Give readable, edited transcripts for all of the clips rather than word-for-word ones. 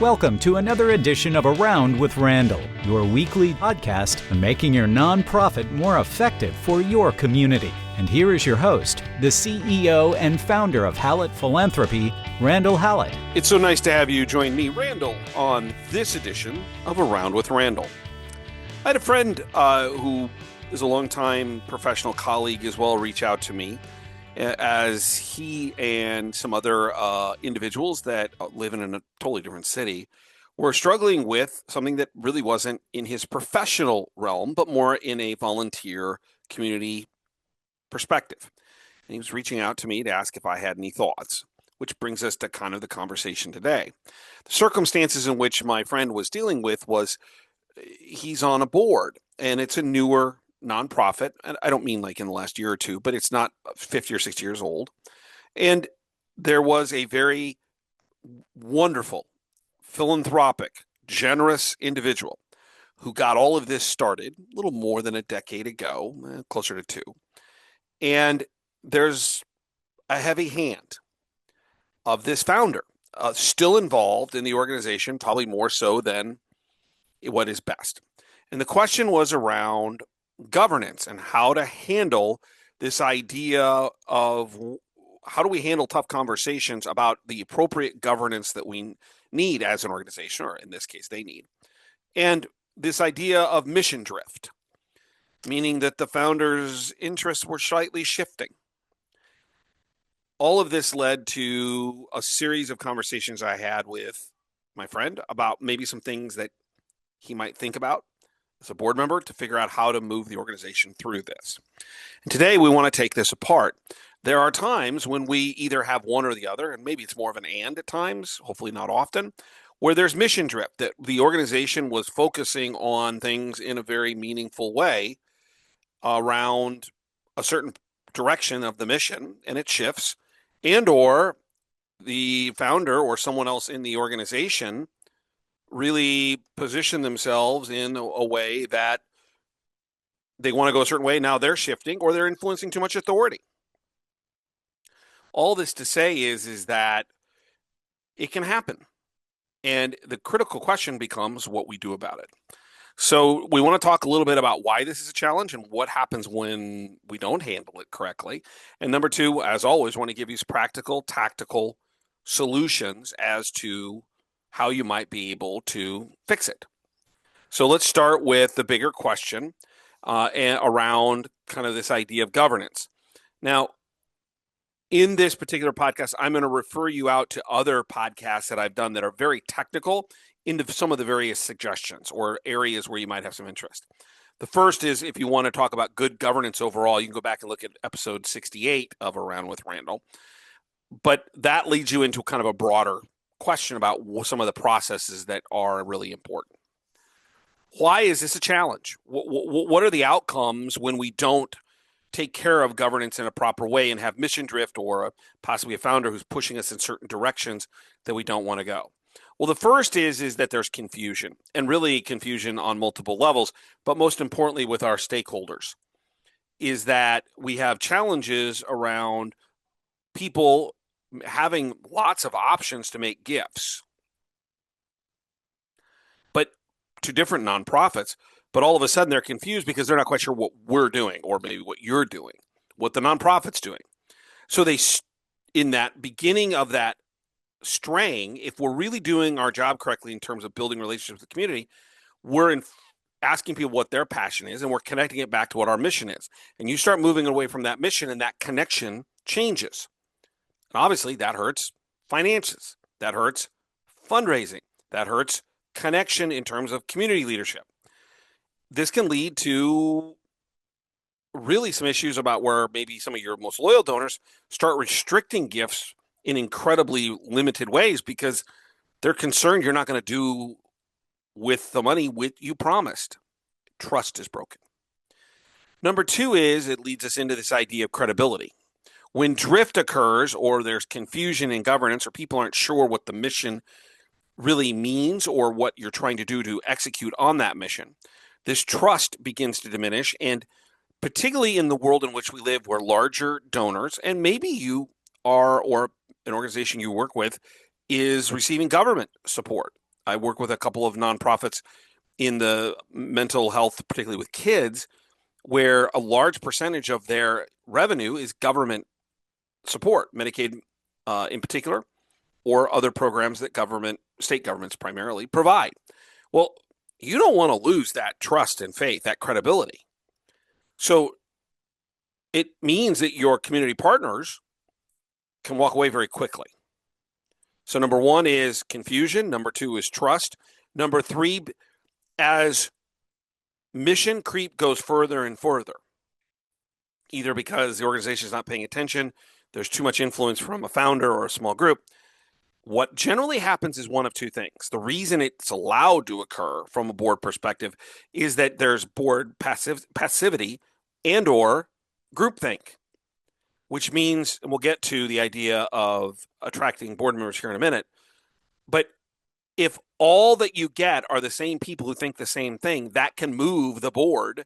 Welcome to another edition of Around with Randall, your weekly podcast on making your nonprofit more effective for your community. And here is your host, the CEO and founder of Hallett Philanthropy, Randall Hallett. It's so nice to have you join me, Randall, on this edition of Around with Randall. I had a friend who is a longtime professional colleague as well reach out to me as he and some other individuals that live in a totally different city were struggling with something that really wasn't in his professional realm, but more in a volunteer community perspective. And he was reaching out to me to ask if I had any thoughts, which brings us to kind of the conversation today. The circumstances in which my friend was dealing with was he's on a board, and it's a newer nonprofit. And I don't mean like in the last year or two, but it's not 50 or 60 years old. And there was a very wonderful, philanthropic, generous individual who got all of this started a little more than a decade ago, closer to two. And there's a heavy hand of this founder still involved in the organization, probably more so than what is best. And the question was around governance and how to handle this idea of how do we handle tough conversations about the appropriate governance that we need as an organization, or in this case, they need. And this idea of mission drift, meaning that the founder's interests were slightly shifting. All of this led to a series of conversations I had with my friend about maybe some things that he might think about as a board member to figure out how to move the organization through this. And today we want to take this apart. There are times when we either have one or the other, and maybe it's more of an and at times, hopefully not often, where there's mission drift, that the organization was focusing on things in a very meaningful way around a certain direction of the mission, and it shifts, and or the founder or someone else in the organization really position themselves in a way that they want to go a certain way. Now they're shifting, or they're influencing too much authority. All this to say is that it can happen. And the critical question becomes what we do about it. So we want to talk a little bit about why this is a challenge and what happens when we don't handle it correctly. And number two, as always, want to give you some practical, tactical solutions as to how you might be able to fix it. So let's start with the bigger question and around kind of this idea of governance. Now, in this particular podcast, I'm going to refer you out to other podcasts that I've done that are very technical into some of the various suggestions or areas where you might have some interest. The first is if you want to talk about good governance overall, you can go back and look at episode 68 of Around with Randall. But that leads you into kind of a broader question about some of the processes that are really important. Why is this a challenge? What are the outcomes when we don't take care of governance in a proper way and have mission drift or possibly a founder who's pushing us in certain directions that we don't want to go? Well, the first is that there's confusion, and really confusion on multiple levels, but most importantly with our stakeholders, is that we have challenges around people having lots of options to make gifts, but to different nonprofits, but all of a sudden they're confused because they're not quite sure what we're doing, or maybe what you're doing, what the nonprofit's doing. So they, in that beginning of that straying, if we're really doing our job correctly in terms of building relationships with the community, we're asking people what their passion is, and we're connecting it back to what our mission is. And you start moving away from that mission, and that connection changes. And obviously, that hurts finances. That hurts fundraising. That hurts connection in terms of community leadership. This can lead to really some issues about where maybe some of your most loyal donors start restricting gifts in incredibly limited ways because they're concerned you're not going to do with the money what you promised. Trust is broken. Number two is it leads us into this idea of credibility. When drift occurs, or there's confusion in governance, or people aren't sure what the mission really means or what you're trying to do to execute on that mission, this trust begins to diminish. And particularly in the world in which we live, where larger donors, and maybe you are, or an organization you work with, is receiving government support I work with a couple of nonprofits in the mental health, particularly with kids, where a large percentage of their revenue is government support, Medicaid in particular, or other programs that state governments primarily provide. Well, you don't want to lose that trust and faith, that credibility. So it means that your community partners can walk away very quickly. So number one is confusion. Number two is trust. Number three, as mission creep goes further and further, either because the organization is not paying attention, there's too much influence from a founder or a small group, what generally happens is one of two things. The reason it's allowed to occur from a board perspective is that there's board passivity and or groupthink, which means, and we'll get to the idea of attracting board members here in a minute, but if all that you get are the same people who think the same thing, that can move the board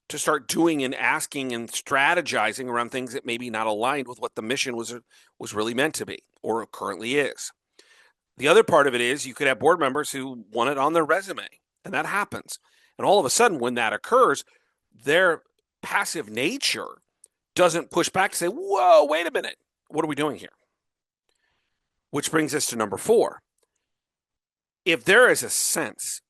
to start doing and asking and strategizing around things that maybe not aligned with what the mission was really meant to be or currently is. The other part of it is you could have board members who want it on their resume, and that happens. And all of a sudden, when that occurs, their passive nature doesn't push back to say, whoa, wait a minute, what are we doing here? Which brings us to number 4. If there is a sense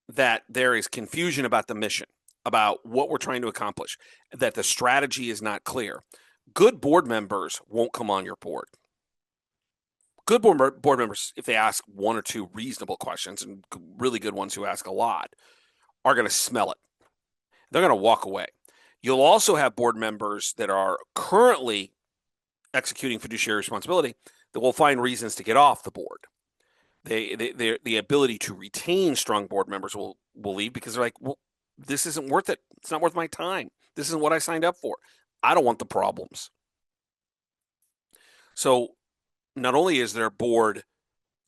that there is confusion about the mission, about what we're trying to accomplish, that the strategy is not clear, good board members won't come on your board. Good board members, if they ask one or two reasonable questions, and really good ones who ask a lot, are going to smell it. They're going to walk away. You'll also have board members that are currently executing fiduciary responsibility that will find reasons to get off the board. The ability to retain strong board members will leave because they're like, well, this isn't worth it. It's not worth my time. This isn't what I signed up for. I don't want the problems. So not only is there board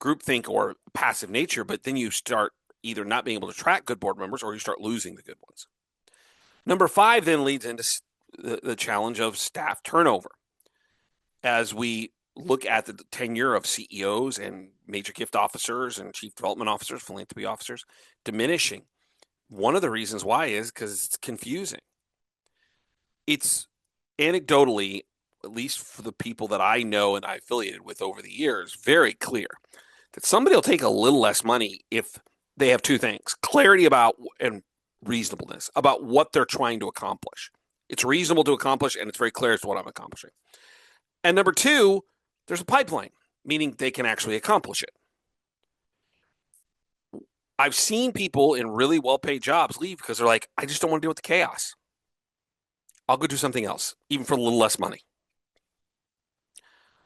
groupthink or passive nature, but then you start either not being able to attract good board members or you start losing the good ones. Number 5 then leads into the challenge of staff turnover. As we look at the tenure of CEOs and major gift officers and chief development officers, philanthropy officers, diminishing. One of the reasons why is because it's confusing. It's anecdotally, at least for the people that I know and I affiliated with over the years, very clear that somebody will take a little less money if they have two things: clarity about and reasonableness about what they're trying to accomplish. It's reasonable to accomplish and it's very clear as to what I'm accomplishing. And number 2, there's a pipeline, meaning they can actually accomplish it. I've seen people in really well-paid jobs leave because they're like, I just don't want to deal with the chaos. I'll go do something else, even for a little less money.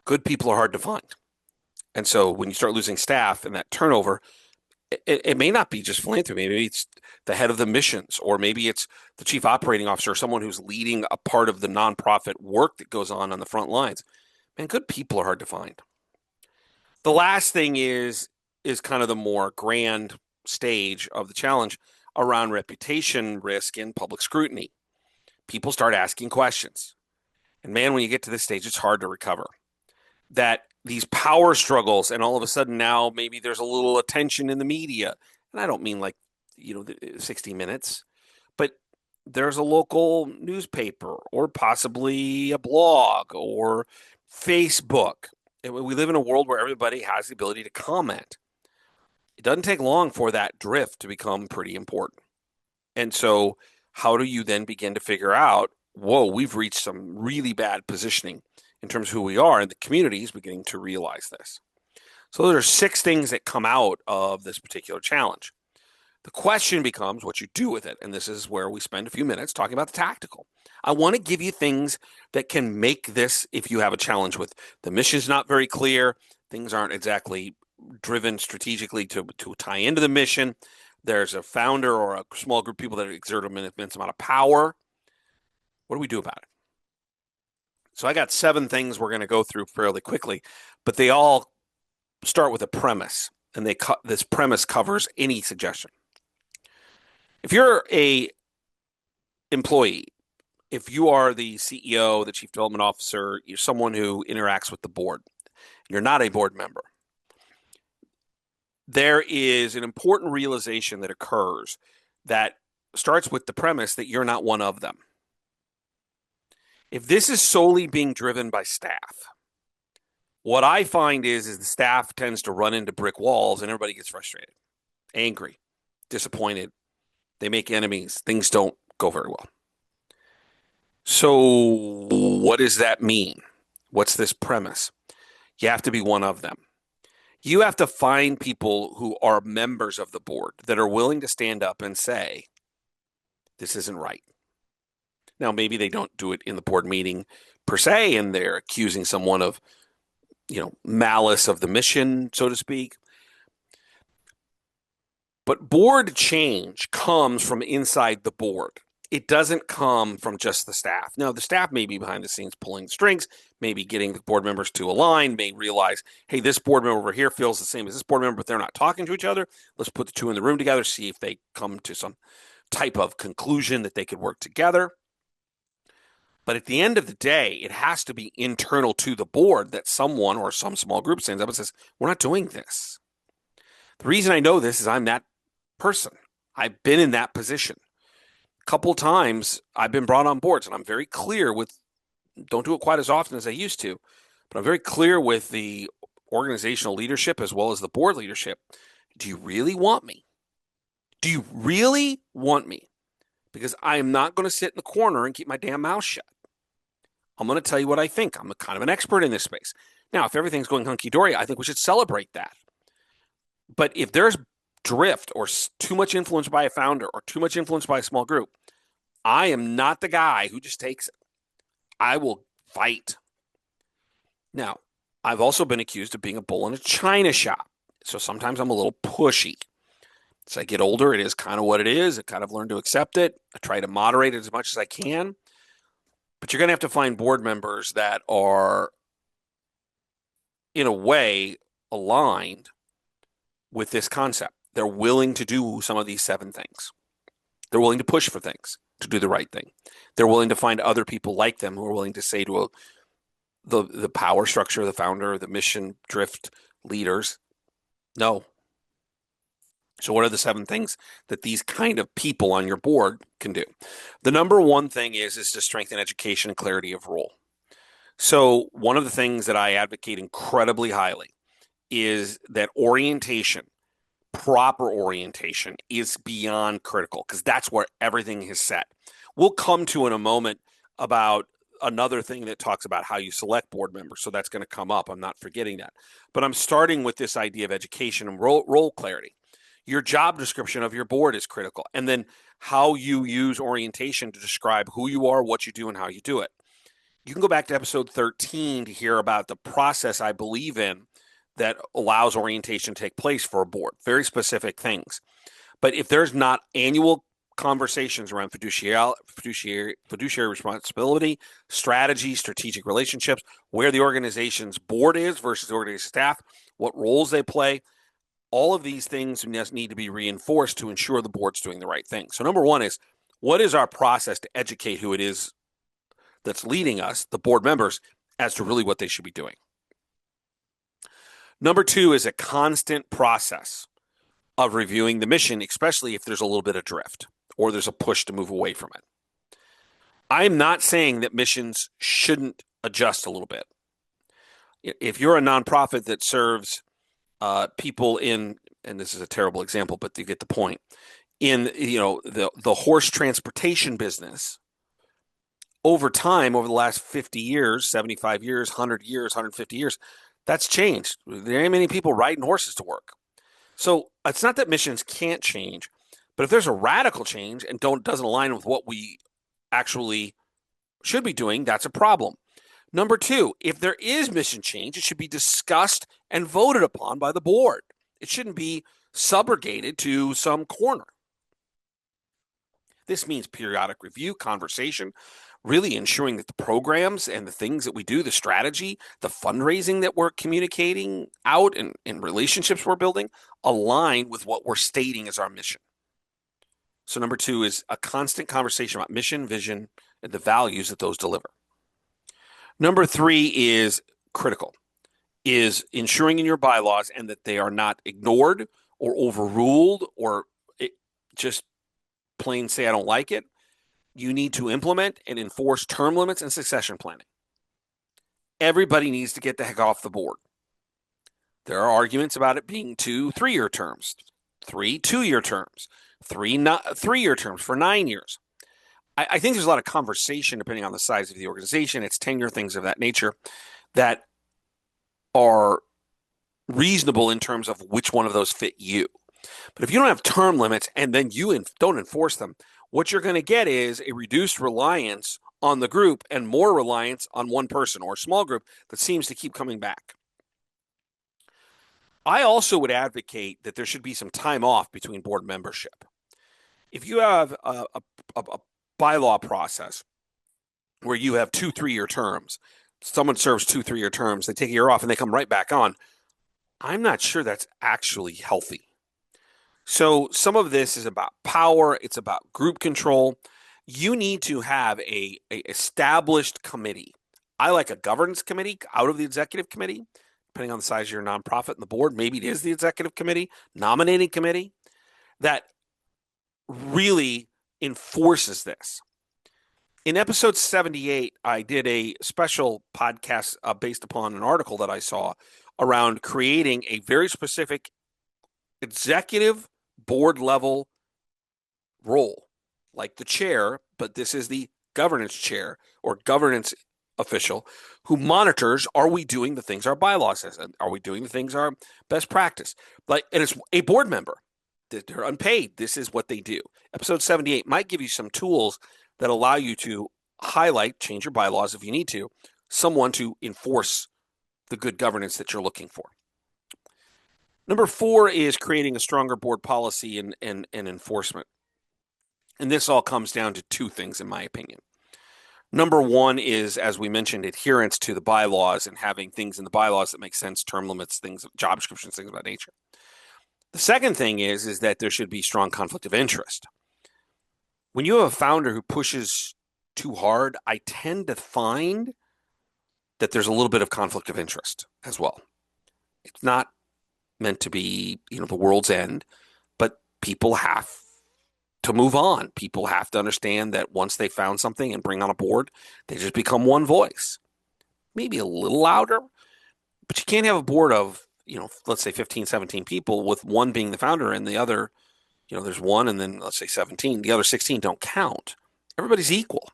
Good people are hard to find. And so when you start losing staff and that turnover, it may not be just philanthropy. Maybe it's the head of the missions, or maybe it's the chief operating officer, or someone who's leading a part of the nonprofit work that goes on the front lines. Man, good people are hard to find. The last thing is kind of the more grand stage of the challenge around reputation risk and public scrutiny. People start asking questions. And man, when you get to this stage, it's hard to recover. That these power struggles, and all of a sudden now maybe there's a little attention in the media. And I don't mean like, 60 Minutes, but there's a local newspaper or possibly a blog or Facebook. We live in a world where everybody has the ability to comment. It doesn't take long for that drift to become pretty important. And so how do you then begin to figure out, whoa, we've reached some really bad positioning in terms of who we are, and the community is beginning to realize this. So there are 6 things that come out of this particular challenge. The question becomes what you do with it, and this is where we spend a few minutes talking about the tactical. I want to give you things that can make this, if you have a challenge with the mission's not very clear, things aren't exactly driven strategically to tie into the mission, there's a founder or a small group of people that exert an immense amount of power. What do we do about it? So I got 7 things we're going to go through fairly quickly, but they all start with a premise, and this premise covers any suggestion. If you're a employee, if you are the CEO, the chief development officer, you're someone who interacts with the board, you're not a board member, there is an important realization that occurs that starts with the premise that you're not one of them. If this is solely being driven by staff, what I find is the staff tends to run into brick walls and everybody gets frustrated, angry, disappointed. They make enemies. Things don't go very well. So what does that mean? What's this premise? You have to be one of them. You have to find people who are members of the board that are willing to stand up and say, this isn't right. Now, maybe they don't do it in the board meeting per se, and they're accusing someone of, malice of the mission, so to speak. But board change comes from inside the board. It doesn't come from just the staff. Now, the staff may be behind the scenes pulling the strings, maybe getting the board members to align, may realize, hey, this board member over here feels the same as this board member, but they're not talking to each other. Let's put the two in the room together, see if they come to some type of conclusion that they could work together. But at the end of the day, it has to be internal to the board that someone or some small group stands up and says, we're not doing this. The reason I know this is I'm that person. I've been in that position. A couple of times I've been brought on boards, and I'm very clear with, don't do it quite as often as I used to, but I'm very clear with the organizational leadership as well as the board leadership. Do you really want me? Do you really want me? Because I am not going to sit in the corner and keep my damn mouth shut. I'm going to tell you what I think. I'm kind of an expert in this space. Now, if everything's going hunky-dory, I think we should celebrate that. But if there's drift or too much influence by a founder or too much influence by a small group, I am not the guy who just takes it. I will fight. Now, I've also been accused of being a bull in a china shop. So sometimes I'm a little pushy. As I get older, it is kind of what it is. I kind of learn to accept it. I try to moderate it as much as I can. But you're going to have to find board members that are, in a way, aligned with this concept. They're willing to do some of these 7 things. They're willing to push for things, to do the right thing. They're willing to find other people like them who are willing to say to the power structure, the founder, the mission drift leaders, no. So what are the 7 things that these kind of people on your board can do? The number one thing is to strengthen education and clarity of role. So one of the things that I advocate incredibly highly is that orientation, proper orientation, is beyond critical, because that's where everything is set. We'll come to in a moment about another thing that talks about how you select board members. So that's going to come up. I'm not forgetting that. But I'm starting with this idea of education and role clarity. Your job description of your board is critical. And then how you use orientation to describe who you are, what you do, and how you do it. You can go back to episode 13 to hear about the process I believe in that allows orientation to take place for a board. Very specific things. But if there's not annual conversations around fiduciary responsibility, strategy, strategic relationships, where the organization's board is versus the organization's staff, what roles they play, all of these things need to be reinforced to ensure the board's doing the right thing. So number one is, what is our process to educate who it is that's leading us, the board members, as to really what they should be doing? Number 2 is a constant process of reviewing the mission, especially if there's a little bit of drift or there's a push to move away from it. I'm not saying that missions shouldn't adjust a little bit. If you're a nonprofit that serves people in, and this is a terrible example, but you get the point, in the horse transportation business, over time, over the last 50 years, 75 years, 100 years, 150 years, that's changed. There ain't many people riding horses to work. So it's not that missions can't change, but if there's a radical change and doesn't align with what we actually should be doing, that's a problem. Number 2, if there is mission change, it should be discussed and voted upon by the board. It shouldn't be subrogated to some corner. This means periodic review, conversation, really ensuring that the programs and the things that we do, the strategy, the fundraising that we're communicating out and relationships we're building align with what we're stating as our mission. So number 2 is a constant conversation about mission, vision, and the values that those deliver. Number 3 is critical, is ensuring in your bylaws and that they are not ignored or overruled or just plain say, I don't like it. You need to implement and enforce term limits and succession planning. Everybody needs to get the heck off the board. There are arguments about it being 2 3-year terms, 3 2-year terms, 3 3-year terms for 9 years. I think there's a lot of conversation depending on the size of the organization. It's tenure, things of that nature that are reasonable in terms of which one of those fit you. But if you don't have term limits and then you don't enforce them, what you're going to get is a reduced reliance on the group and more reliance on one person or a small group that seems to keep coming back. I also would advocate that there should be some time off between board membership. If you have a bylaw process where you have 2 3-year terms, someone serves 2 3-year terms, they take a year off and they come right back on, I'm not sure that's actually healthy. So some of this is about power. It's about group control. You need to have a established committee. I like a governance committee out of the executive committee, depending on the size of your nonprofit and the board. Maybe it is the executive committee, nominating committee that really enforces this. In episode 78, I did a special podcast based upon an article that I saw around creating a very specific executive board level role, like the chair, but this is the governance chair or governance official who monitors, are we doing the things our bylaws says? Are we doing the things our best practice? And it's a board member. They're unpaid. This is what they do. Episode 78 might give you some tools that allow you to highlight, change your bylaws if you need to, someone to enforce the good governance that you're looking for. Number 4 is creating a stronger board policy and enforcement. And this all comes down to 2 things, in my opinion. Number 1 is, as we mentioned, adherence to the bylaws and having things in the bylaws that make sense, term limits, things, job descriptions, things of that nature. The second thing is that there should be strong conflict of interest. When you have a founder who pushes too hard, I tend to find that there's a little bit of conflict of interest as well. It's not meant to be, the world's end, but people have to move on. People have to understand that once they found something and bring on a board, they just become one voice. Maybe a little louder, but you can't have a board of, let's say 15, 17 people with one being the founder and the other, there's one and then let's say 17, the other 16 don't count. Everybody's equal.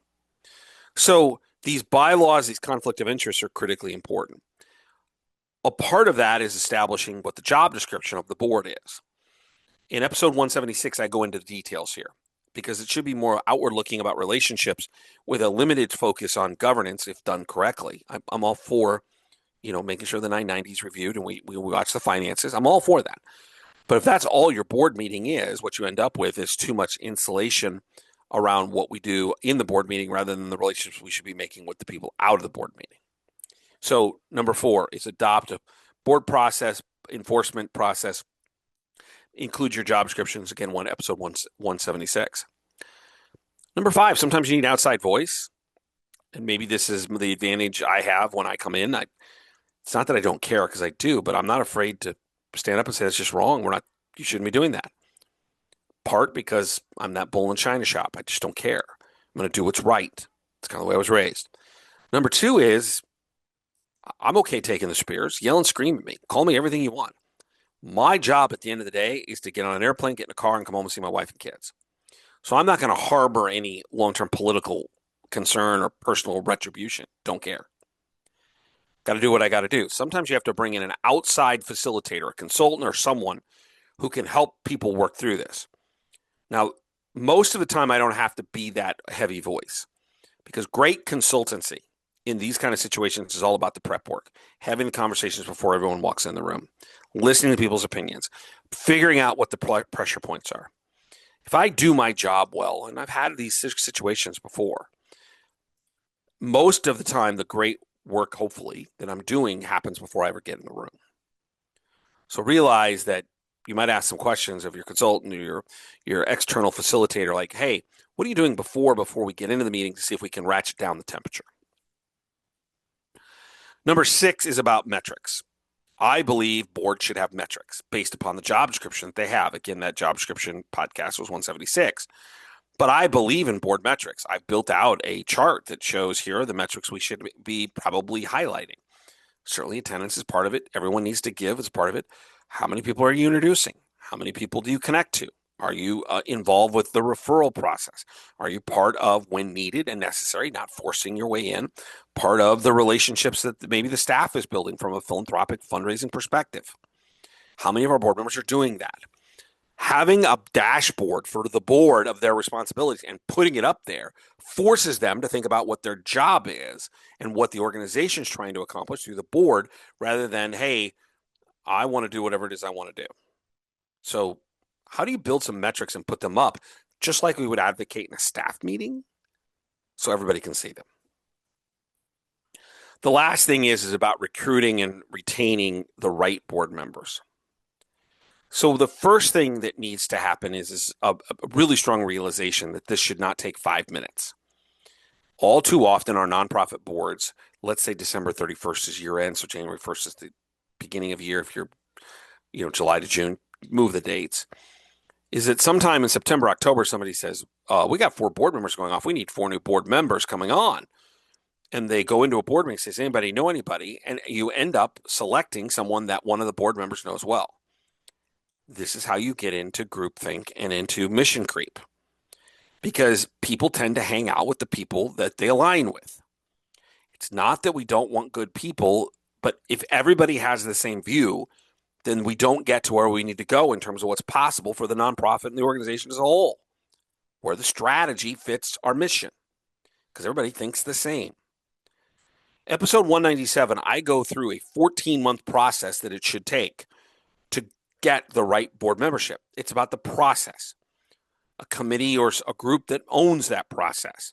So these bylaws, these conflict of interest are critically important. A part of that is establishing what the job description of the board is. In episode 176, I go into the details here because it should be more outward looking about relationships with a limited focus on governance if done correctly. I'm all for, making sure the 990 is reviewed and we watch the finances. I'm all for that. But if that's all your board meeting is, what you end up with is too much insulation around what we do in the board meeting rather than the relationships we should be making with the people out of the board meeting. So number 4 is adopt a board process, enforcement process, include your job descriptions. Again, episode 176. Number 5, sometimes you need outside voice. And maybe this is the advantage I have when I come in. It's not that I don't care because I do, but I'm not afraid to stand up and say, that's just wrong. You shouldn't be doing that. Part because I'm that bull in china shop. I just don't care. I'm going to do what's right. It's kind of the way I was raised. Number 2 is I'm okay taking the spears. Yell and scream at me. Call me everything you want. My job at the end of the day is to get on an airplane, get in a car, and come home and see my wife and kids. So I'm not going to harbor any long-term political concern or personal retribution. Don't care. Got to do what I got to do. Sometimes you have to bring in an outside facilitator, a consultant, or someone who can help people work through this. Now, most of the time, I don't have to be that heavy voice because great consultancy in these kind of situations is all about the prep work, having the conversations before everyone walks in the room, listening to people's opinions, figuring out what the pressure points are. If I do my job well, and I've had these situations before, most of the time, the great work, hopefully, that I'm doing happens before I ever get in the room. So realize that you might ask some questions of your consultant or your external facilitator, like, hey, what are you doing before we get into the meeting to see if we can ratchet down the temperature? Number 6 is about metrics. I believe boards should have metrics based upon the job description that they have. Again, that job description podcast was 176. But I believe in board metrics. I've built out a chart that shows here are the metrics we should be probably highlighting. Certainly attendance is part of it. Everyone needs to give as part of it. How many people are you introducing? How many people do you connect to? Are you involved with the referral process? Are you part of, when needed and necessary, not forcing your way in, part of the relationships that maybe the staff is building from a philanthropic fundraising perspective? How many of our board members are doing that? Having a dashboard for the board of their responsibilities and putting it up there forces them to think about what their job is and what the organization is trying to accomplish through the board, rather than, hey, I want to do whatever it is I want to do. So how do you build some metrics and put them up just like we would advocate in a staff meeting so everybody can see them? The last thing is about recruiting and retaining the right board members. So the first thing that needs to happen is a really strong realization that this should not take 5 minutes. All too often, our nonprofit boards, let's say December 31st is year end, so January 1st is the beginning of year. If you're, July to June, move the dates. Is that sometime in September, October, somebody says, we got 4 board members going off. We need 4 new board members coming on. And they go into a board meeting and says, anybody know anybody? And you end up selecting someone that one of the board members knows well. This is how you get into groupthink and into mission creep, because people tend to hang out with the people that they align with. It's not that we don't want good people, but if everybody has the same view, then we don't get to where we need to go in terms of what's possible for the nonprofit and the organization as a whole, where the strategy fits our mission, because everybody thinks the same. Episode 197, I go through a 14-month process that it should take to get the right board membership. It's about the process. A committee or a group that owns that process,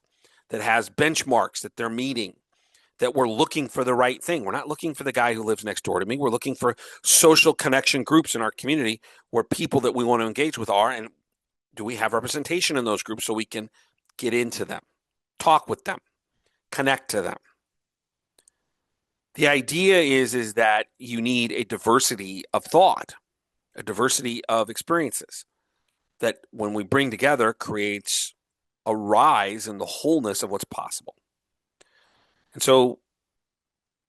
that has benchmarks that they're meeting, that we're looking for the right thing. We're not looking for the guy who lives next door to me. We're looking for social connection groups in our community where people that we want to engage with are, and do we have representation in those groups so we can get into them, talk with them, connect to them. The idea is that you need a diversity of thought, a diversity of experiences that when we bring together creates a rise in the wholeness of what's possible. And so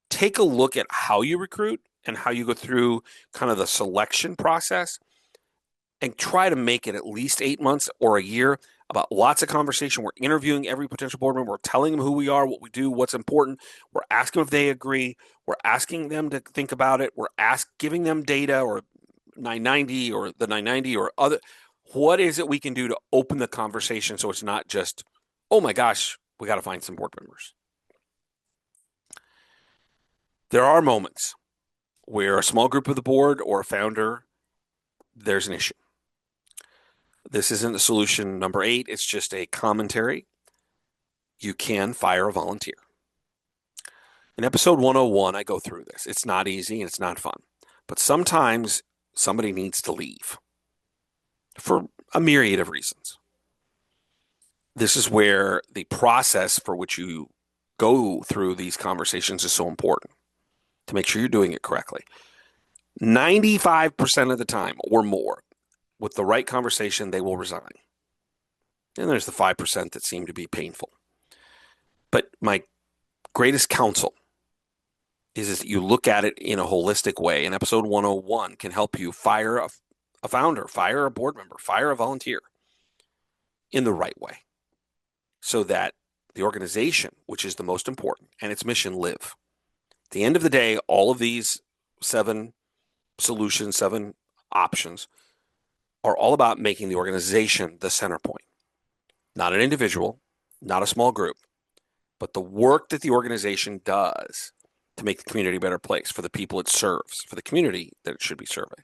take a look at how you recruit and how you go through kind of the selection process, and try to make it at least 8 months or a year about lots of conversation. We're interviewing every potential board member. We're telling them who we are, what we do, what's important. We're asking if they agree. We're asking them to think about it. We're giving them data or 990 or the 990 or other. What is it we can do to open the conversation so it's not just, oh my gosh, we got to find some board members. There are moments where a small group of the board or a founder, there's an issue. This isn't the solution number 8. It's just a commentary. You can fire a volunteer. In episode 101, I go through this. It's not easy and it's not fun. But sometimes somebody needs to leave for a myriad of reasons. This is where the process for which you go through these conversations is so important to make sure you're doing it correctly. 95% of the time or more, with the right conversation, they will resign. And there's the 5% that seem to be painful. But my greatest counsel is that you look at it in a holistic way. And episode 101 can help you fire a founder, fire a board member, fire a volunteer in the right way, so that the organization, which is the most important, and its mission live. At the end of the day, all of these 7 solutions, 7 options are all about making the organization the center point. Not an individual, not a small group, but the work that the organization does to make the community a better place for the people it serves, for the community that it should be serving.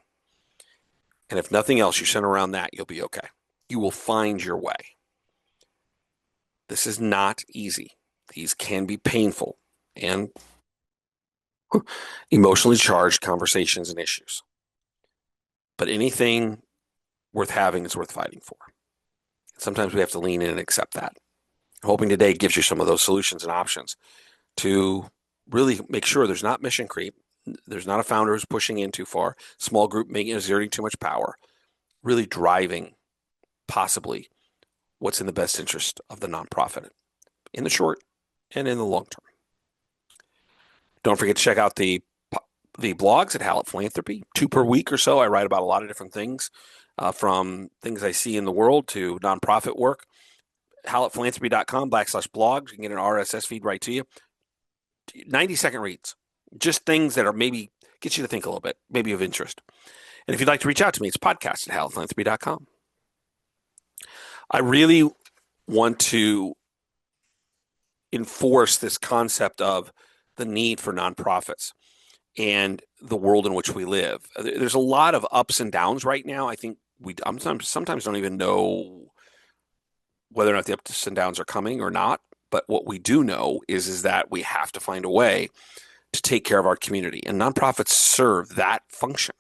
And if nothing else, you center around that, you'll be okay. You will find your way. This is not easy. These can be painful and emotionally charged conversations and issues. But anything worth having is worth fighting for. Sometimes we have to lean in and accept that. I'm hoping today gives you some of those solutions and options to really make sure there's not mission creep, There's not a founder who's pushing in too far. Small group exerting too much power, really driving possibly what's in the best interest of the nonprofit in the short and in the long term. Don't forget to check out the blogs at Hallett Philanthropy. 2 per week or so. I write about a lot of different things, from things I see in the world to nonprofit work. HallettPhilanthropy.com/blogs. You can get an RSS feed right to you. 90-second reads. Just things that are maybe get you to think a little bit, maybe of interest. And if you'd like to reach out to me, it's podcast at HallettPhilanthropy.com. I really want to enforce this concept of the need for nonprofits and the world in which we live. There's a lot of ups and downs right now. I think we sometimes don't even know whether or not the ups and downs are coming or not. But what we do know is that we have to find a way to take care of our community, and nonprofits serve that function.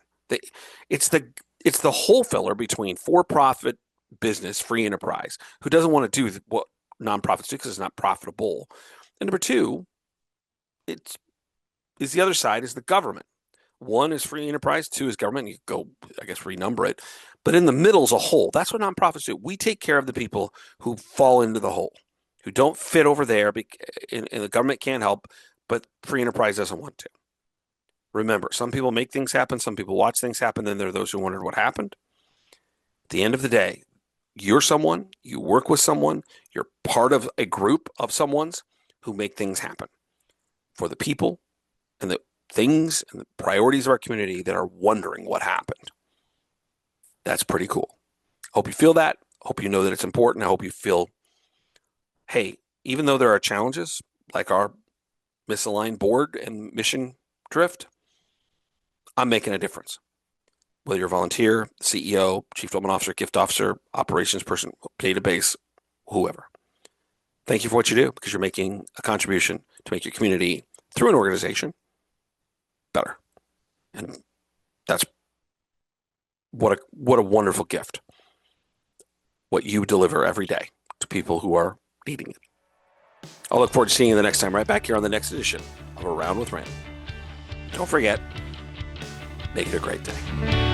It's the whole filler between for-profit business, free enterprise, who doesn't want to do what nonprofits do because it's not profitable. And number two, the other side is the government. 1 is free enterprise, 2 is government. You go, I guess, renumber it. But in the middle is a hole. That's what nonprofits do. We take care of the people who fall into the hole, who don't fit over there, and the government can't help, but free enterprise doesn't want to. Remember, some people make things happen, some people watch things happen, then there are those who wondered what happened. At the end of the day, you're someone, you work with someone, you're part of a group of someone's who make things happen for the people and the things and the priorities of our community that are wondering what happened. That's pretty cool. Hope you feel that. Hope you know that it's important. I hope you feel, hey, even though there are challenges like our misaligned board and mission drift, I'm making a difference. Whether you're a volunteer, CEO, chief development officer, gift officer, operations person, database, whoever. Thank you for what you do, because you're making a contribution to make your community through an organization better. And that's what a wonderful gift. What you deliver every day to people who are needing it. I'll look forward to seeing you the next time, right back here on the next edition of Around with Rand. Don't forget, make it a great day.